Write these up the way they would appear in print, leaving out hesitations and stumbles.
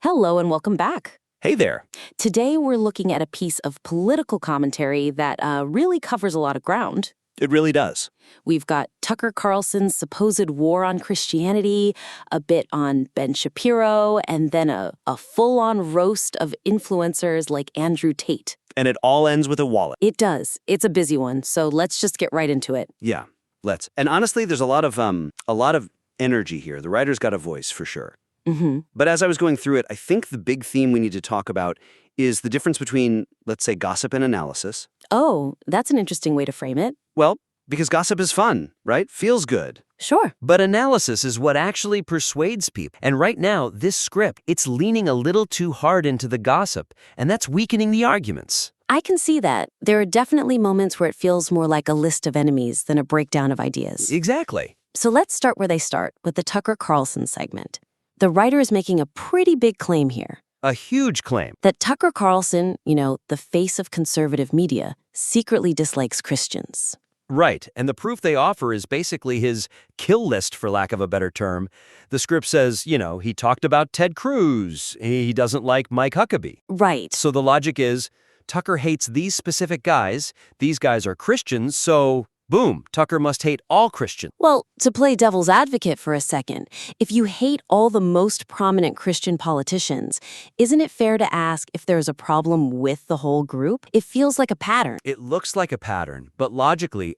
Hello and welcome back. Hey there. Today we're looking at a piece of political commentary that really covers a lot of ground. It really does. We've got Tucker Carlson's supposed war on Christianity, a bit on Ben Shapiro, and then a full-on roast of influencers like Andrew Tate. And it all ends with a wallet. It does. It's a busy one, so let's just get right into it. Yeah, let's. And honestly, there's a lot of energy here. The writer's got a voice for sure. Mm-hmm. But as I was going through it, I think the big theme we need to talk about is the difference between, let's say, gossip and analysis. Oh, that's an interesting way to frame it. Well, because gossip is fun, right? Feels good. Sure. But analysis is what actually persuades people. And right now, this script, it's leaning a little too hard into the gossip, and that's weakening the arguments. I can see that. There are definitely moments where it feels more like a list of enemies than a breakdown of ideas. Exactly. So let's start where they start, with the Tucker Carlson segment. The writer is making a pretty big claim here. A huge claim. That Tucker Carlson, the face of conservative media, secretly dislikes Christians. Right, and the proof they offer is basically his kill list, for lack of a better term. The script says, he talked about Ted Cruz. He doesn't like Mike Huckabee. Right. So the logic is, Tucker hates these specific guys. These guys are Christians, so boom, Tucker must hate all Christians. Well, to play devil's advocate for a second, if you hate all the most prominent Christian politicians, isn't it fair to ask if there's a problem with the whole group? It feels like a pattern. It looks like a pattern, but logically,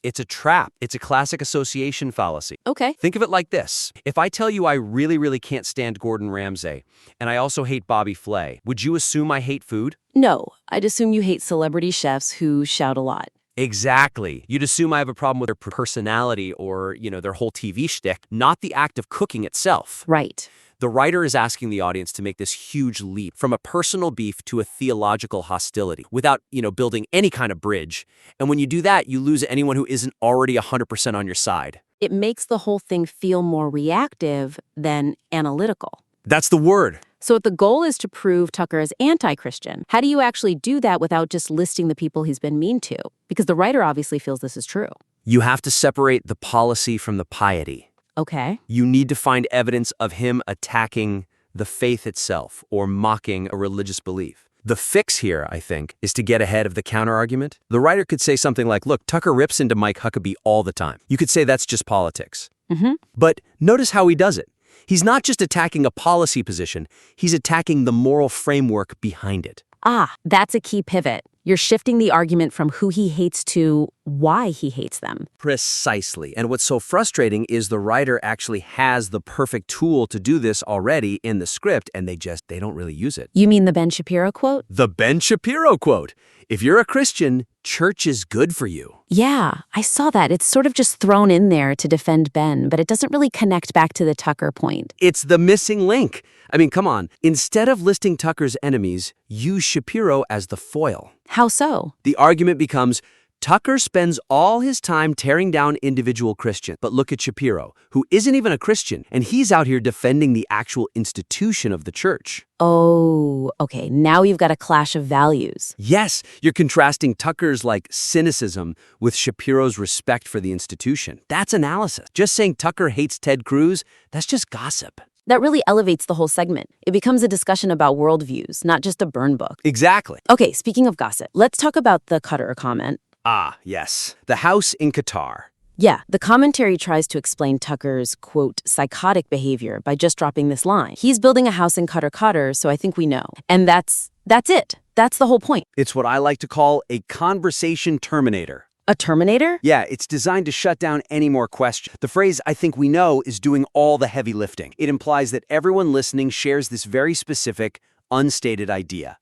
it's a trap. It's a classic association fallacy. Okay. Think of it like this. If I tell you I really, really can't stand Gordon Ramsay, and I also hate Bobby Flay, would you assume I hate food? No, I'd assume you hate celebrity chefs who shout a lot. Exactly. You'd assume I have a problem with their personality or, their whole TV shtick, not the act of cooking itself. Right. The writer is asking the audience to make this huge leap from a personal beef to a theological hostility without, building any kind of bridge. And when you do that, you lose anyone who isn't already 100% on your side. It makes the whole thing feel more reactive than analytical. That's the word. So if the goal is to prove Tucker is anti-Christian, how do you actually do that without just listing the people he's been mean to? Because the writer obviously feels this is true. You have to separate the policy from the piety. Okay. You need to find evidence of him attacking the faith itself or mocking a religious belief. The fix here, I think, is to get ahead of the counterargument. The writer could say something like, look, Tucker rips into Mike Huckabee all the time. You could say that's just politics. Mm-hmm. But notice how he does it. He's not just attacking a policy position, he's attacking the moral framework behind it. Ah, that's a key pivot. You're shifting the argument from who he hates to why he hates them. Precisely. And what's so frustrating is the writer actually has the perfect tool to do this already in the script, and they don't really use it. You mean the Ben Shapiro quote? The Ben Shapiro quote. If you're a Christian, church is good for you. Yeah, I saw that. It's sort of just thrown in there to defend Ben, but it doesn't really connect back to the Tucker point. It's the missing link. I mean, come on. Instead of listing Tucker's enemies, use Shapiro as the foil. How so? The argument becomes, Tucker spends all his time tearing down individual Christians. But look at Shapiro, who isn't even a Christian, and he's out here defending the actual institution of the church. Oh, okay. Now you've got a clash of values. Yes, you're contrasting Tucker's cynicism with Shapiro's respect for the institution. That's analysis. Just saying Tucker hates Ted Cruz, that's just gossip. That really elevates the whole segment. It becomes a discussion about worldviews, not just a burn book. Exactly. Okay, speaking of gossip, let's talk about the Qatar comment. Ah, yes. The house in Qatar. Yeah, the commentary tries to explain Tucker's, quote, psychotic behavior by just dropping this line. He's building a house in Qatar, so I think we know. And that's it. That's the whole point. It's what I like to call a conversation terminator. A terminator? Yeah, it's designed to shut down any more questions. The phrase, I think we know, is doing all the heavy lifting. It implies that everyone listening shares this very specific, unstated idea.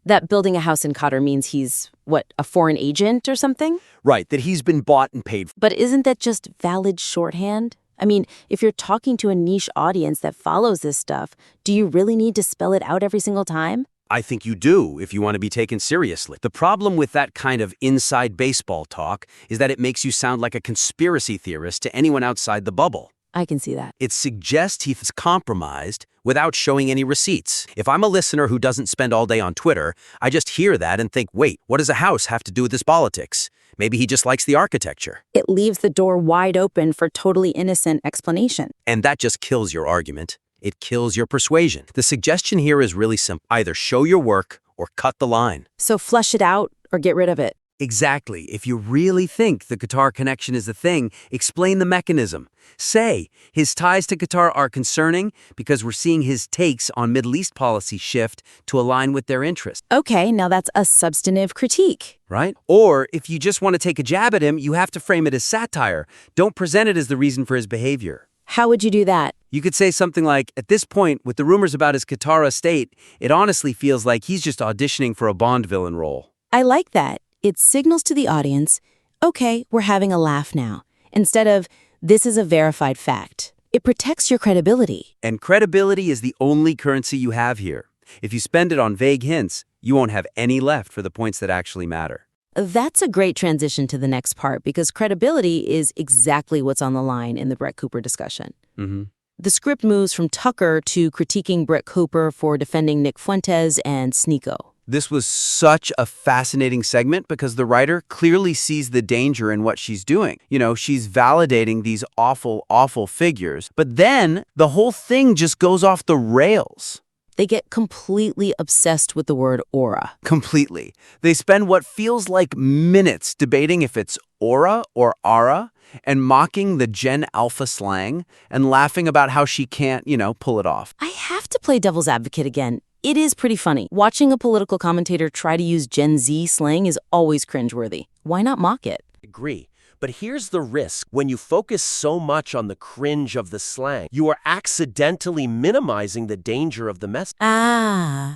That building a house in Qatar means he's, a foreign agent or something? Right, that he's been bought and paid for. But isn't that just valid shorthand? I mean, if you're talking to a niche audience that follows this stuff, do you really need to spell it out every single time? I think you do, if you want to be taken seriously. The problem with that kind of inside baseball talk is that it makes you sound like a conspiracy theorist to anyone outside the bubble. I can see that. It suggests he's compromised without showing any receipts. If I'm a listener who doesn't spend all day on Twitter, I just hear that and think, wait, what does a house have to do with this politics? Maybe he just likes the architecture. It leaves the door wide open for totally innocent explanation. And that just kills your argument. It kills your persuasion. The suggestion here is really simple. Either show your work or cut the line. So flush it out or get rid of it. Exactly. If you really think the Qatar connection is the thing, explain the mechanism. Say, his ties to Qatar are concerning because we're seeing his takes on Middle East policy shift to align with their interests. Okay, now that's a substantive critique. Right? Or if you just want to take a jab at him, you have to frame it as satire. Don't present it as the reason for his behavior. How would you do that? You could say something like, at this point, with the rumors about his Qatar estate, it honestly feels like he's just auditioning for a Bond villain role. I like that. It signals to the audience, okay, we're having a laugh now, instead of, this is a verified fact. It protects your credibility. And credibility is the only currency you have here. If you spend it on vague hints, you won't have any left for the points that actually matter. That's a great transition to the next part because credibility is exactly what's on the line in the Brett Cooper discussion. The script moves from Tucker to critiquing Brett Cooper for defending Nick Fuentes and Sneako. This was such a fascinating segment because the writer clearly sees the danger in what she's doing. You know, she's validating these awful, awful figures, but then the whole thing just goes off the rails. They get completely obsessed with the word aura. Completely. They spend what feels like minutes debating if it's aura or ara and mocking the Gen Alpha slang and laughing about how she can't, pull it off. I have to play devil's advocate again. It is pretty funny. Watching a political commentator try to use Gen Z slang is always cringeworthy. Why not mock it? Agree. But here's the risk. When you focus so much on the cringe of the slang, you are accidentally minimizing the danger of the message.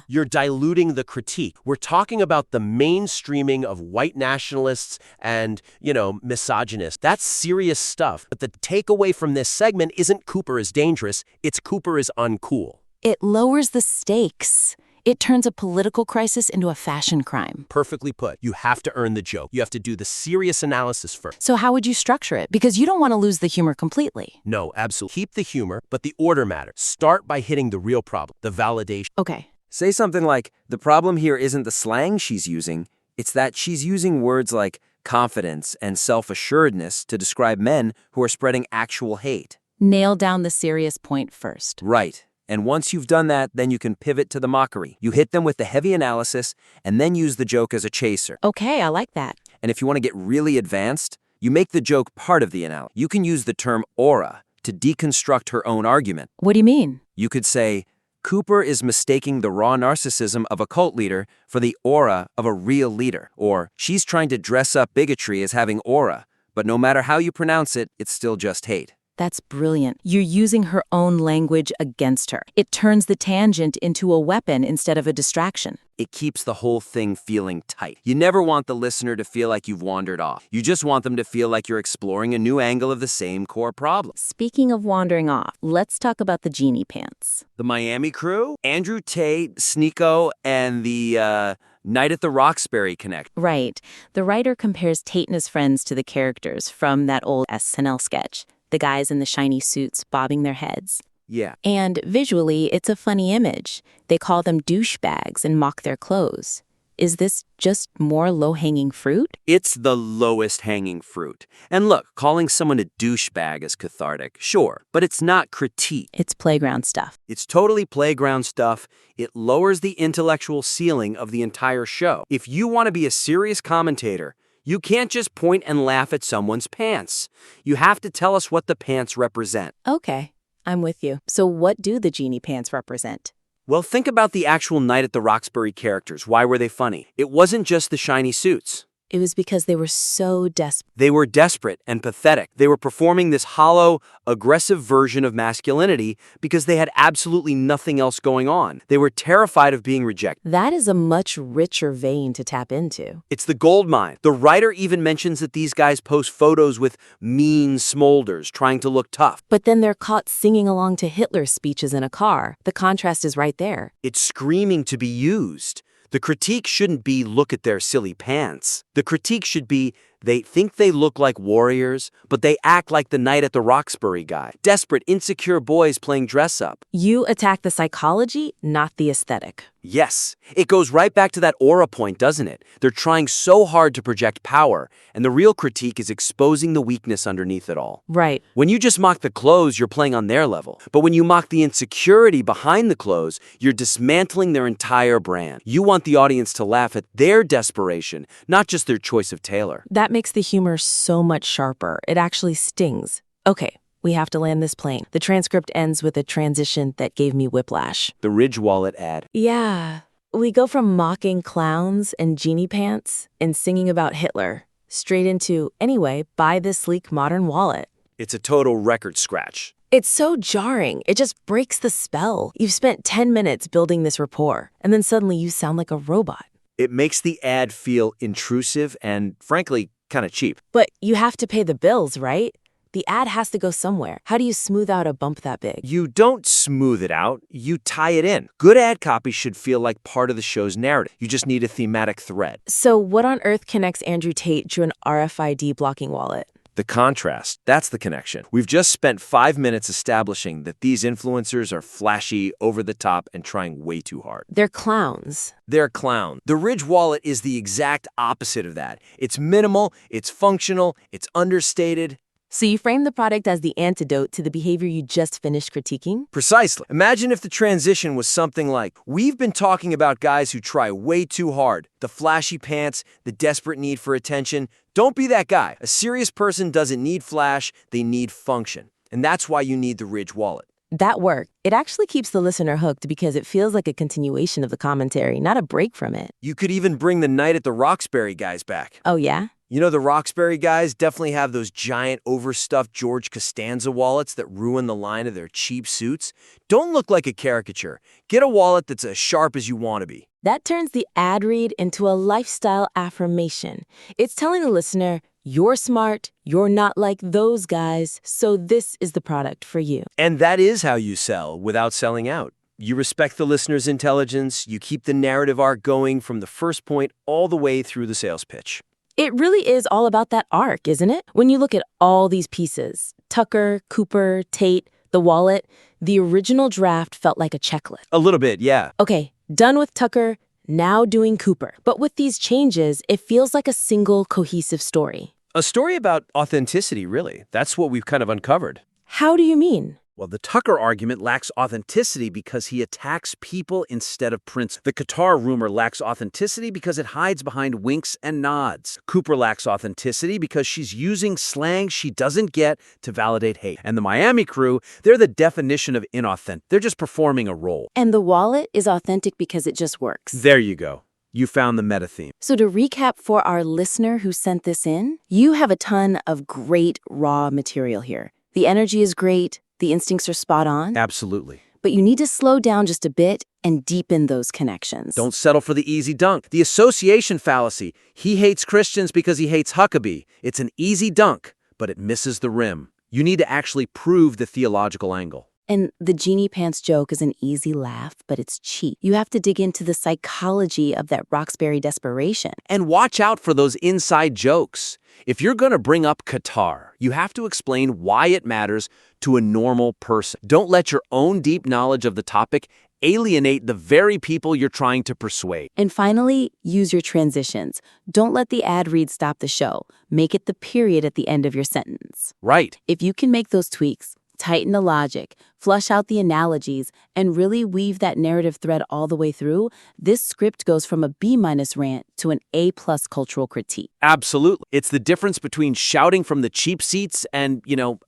You're diluting the critique. We're talking about the mainstreaming of white nationalists and, misogynists. That's serious stuff. But the takeaway from this segment isn't Cooper is dangerous, it's Cooper is uncool. It lowers the stakes. It turns a political crisis into a fashion crime. Perfectly put. You have to earn the joke. You have to do the serious analysis first. So how would you structure it? Because you don't want to lose the humor completely. No, absolutely. Keep the humor, but the order matters. Start by hitting the real problem, the validation. Okay. Say something like, the problem here isn't the slang she's using, it's that she's using words like confidence and self-assuredness to describe men who are spreading actual hate. Nail down the serious point first. Right. And once you've done that, then you can pivot to the mockery. You hit them with the heavy analysis and then use the joke as a chaser. Okay, I like that. And if you want to get really advanced, you make the joke part of the analysis. You can use the term aura to deconstruct her own argument. What do you mean? You could say, Cooper is mistaking the raw narcissism of a cult leader for the aura of a real leader. Or, she's trying to dress up bigotry as having aura, but no matter how you pronounce it, it's still just hate. That's brilliant. You're using her own language against her. It turns the tangent into a weapon instead of a distraction. It keeps the whole thing feeling tight. You never want the listener to feel like you've wandered off. You just want them to feel like you're exploring a new angle of the same core problem. Speaking of wandering off, let's talk about the genie pants. The Miami crew, Andrew Tate, Sneako, and the Night at the Roxbury Connect. Right. The writer compares Tate and his friends to the characters from that old SNL sketch. The guys in the shiny suits bobbing their heads. Yeah. And visually, it's a funny image. They call them douchebags and mock their clothes. Is this just more low-hanging fruit? It's the lowest hanging fruit. And look, calling someone a douchebag is cathartic, sure, but it's not critique. It's playground stuff. It's totally playground stuff. It lowers the intellectual ceiling of the entire show. If you want to be a serious commentator, you can't just point and laugh at someone's pants. You have to tell us what the pants represent. Okay, I'm with you. So what do the genie pants represent? Well, think about the actual Night at the Roxbury characters. Why were they funny? It wasn't just the shiny suits. It was because they were so desperate. They were desperate and pathetic. They were performing this hollow, aggressive version of masculinity because they had absolutely nothing else going on. They were terrified of being rejected. That is a much richer vein to tap into. It's the gold mine. The writer even mentions that these guys post photos with mean smolders trying to look tough. But then they're caught singing along to Hitler's speeches in a car. The contrast is right there. It's screaming to be used. The critique shouldn't be, look at their silly pants. The critique should be, They think they look like warriors, but they act like the Night at the Roxbury guy. Desperate, insecure boys playing dress-up. You attack the psychology, not the aesthetic. Yes, it goes right back to that aura point, doesn't it? They're trying so hard to project power, and the real critique is exposing the weakness underneath it all. Right. When you just mock the clothes, you're playing on their level. But when you mock the insecurity behind the clothes, you're dismantling their entire brand. You want the audience to laugh at their desperation, not just their choice of tailor. That makes the humor so much sharper. It actually stings. Okay. We have to land this plane. The transcript ends with a transition that gave me whiplash. The Ridge Wallet ad. Yeah. We go from mocking clowns and genie pants and singing about Hitler straight into, anyway, buy this sleek modern wallet. It's a total record scratch. It's so jarring. It just breaks the spell. You've spent 10 minutes building this rapport, and then suddenly you sound like a robot. It makes the ad feel intrusive and, frankly, kind of cheap. But you have to pay the bills, right? The ad has to go somewhere. How do you smooth out a bump that big? You don't smooth it out, you tie it in. Good ad copy should feel like part of the show's narrative. You just need a thematic thread. So what on earth connects Andrew Tate to an RFID blocking wallet? The contrast, that's the connection. We've just spent 5 minutes establishing that these influencers are flashy, over the top, and trying way too hard. They're clowns. They're clown. The Ridge Wallet is the exact opposite of that. It's minimal, it's functional, it's understated. So you frame the product as the antidote to the behavior you just finished critiquing? Precisely. Imagine if the transition was something like, we've been talking about guys who try way too hard. The flashy pants, the desperate need for attention. Don't be that guy. A serious person doesn't need flash, they need function. And that's why you need the Ridge Wallet. That worked. It actually keeps the listener hooked because it feels like a continuation of the commentary, not a break from it. You could even bring the Night at the Roxbury guys back. Oh, yeah? You know, the Roxbury guys definitely have those giant overstuffed George Costanza wallets that ruin the line of their cheap suits. Don't look like a caricature. Get a wallet that's as sharp as you want to be. That turns the ad read into a lifestyle affirmation. It's telling the listener, you're smart, you're not like those guys, so this is the product for you. And that is how you sell without selling out. You respect the listener's intelligence, you keep the narrative arc going from the first point all the way through the sales pitch. It really is all about that arc, isn't it? When you look at all these pieces, Tucker, Cooper, Tate, the wallet, the original draft felt like a checklist. A little bit, yeah. Okay, done with Tucker, now doing Cooper. But with these changes, it feels like a single cohesive story. A story about authenticity, really. That's what we've kind of uncovered. How do you mean? Well, the Tucker argument lacks authenticity because he attacks people instead of principles. The Qatar rumor lacks authenticity because it hides behind winks and nods. Cooper lacks authenticity because she's using slang she doesn't get to validate hate. And the Miami crew, they're the definition of inauthentic. They're just performing a role. And the wallet is authentic because it just works. There you go. You found the meta theme. So to recap for our listener who sent this in, you have a ton of great raw material here. The energy is great. The instincts are spot on. Absolutely. But you need to slow down just a bit and deepen those connections. Don't settle for the easy dunk. The association fallacy. He hates Christians because he hates Huckabee. It's an easy dunk, but it misses the rim. You need to actually prove the theological angle. And the genie pants joke is an easy laugh, but it's cheap. You have to dig into the psychology of that Roxbury desperation. And watch out for those inside jokes. If you're going to bring up Qatar, you have to explain why it matters to a normal person. Don't let your own deep knowledge of the topic alienate the very people you're trying to persuade. And finally, use your transitions. Don't let the ad read stop the show. Make it the period at the end of your sentence. Right. If you can make those tweaks, tighten the logic, flush out the analogies, and really weave that narrative thread all the way through, this script goes from a B- rant to an A+ cultural critique. Absolutely. It's the difference between shouting from the cheap seats and,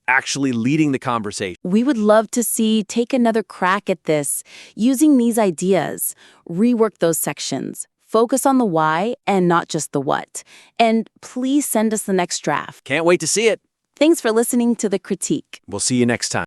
actually leading the conversation. We would love to take another crack at this, using these ideas, rework those sections, focus on the why and not just the what. And please send us the next draft. Can't wait to see it. Thanks for listening to The Critique. We'll see you next time.